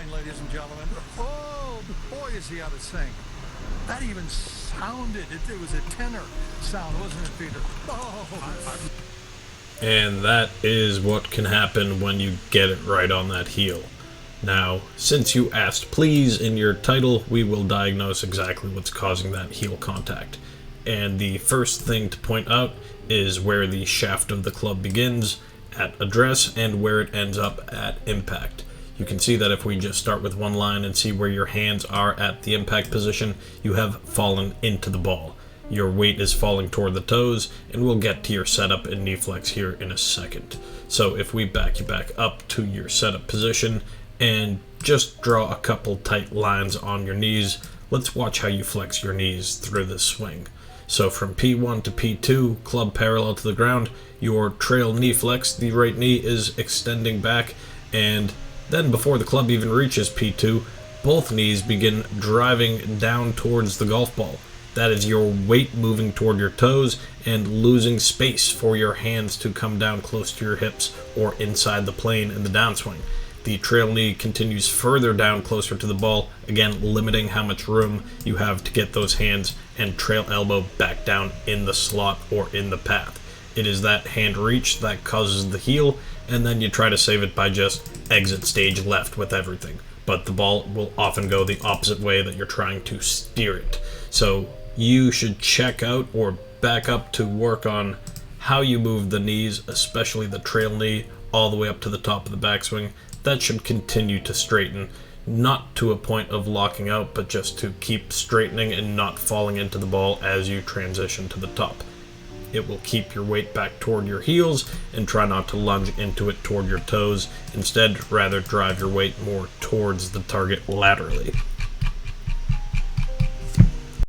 morning, ladies and gentlemen. Oh, boy, is he out of sync. That even sounded, it was a tenor sound, wasn't it, Peter? Oh. And that is what can happen when you get it right on that heel. Now, since you asked please in your title, we will diagnose exactly what's causing that heel contact. And the first thing to point out is where the shaft of the club begins at address and where it ends up at impact. You can see that if we just start with one line and see where your hands are at the impact position, you have fallen into the ball. Your weight is falling toward the toes, and we'll get to your setup and knee flex here in a second. So if we back you back up to your setup position and just draw a couple tight lines on your knees, let's watch how you flex your knees through this swing. So from P1 to P2, club parallel to the ground, your trail knee flex, the right knee is extending back, and then before the club even reaches P2, both knees begin driving down towards the golf ball. That is your weight moving toward your toes and losing space for your hands to come down close to your hips or inside the plane in the downswing. The trail knee continues further down closer to the ball, again limiting how much room you have to get those hands and trail elbow back down in the slot or in the path. It is that hand reach that causes the heel, and then you try to save it by just exit stage left with everything. But the ball will often go the opposite way that you're trying to steer it. So you should check out or back up to work on how you move the knees, especially the trail knee, all the way up to the top of the backswing. That should continue to straighten, not to a point of locking out, but just to keep straightening and not falling into the ball as you transition to the top. It will keep your weight back toward your heels and try not to lunge into it toward your toes. Instead, rather drive your weight more towards the target laterally.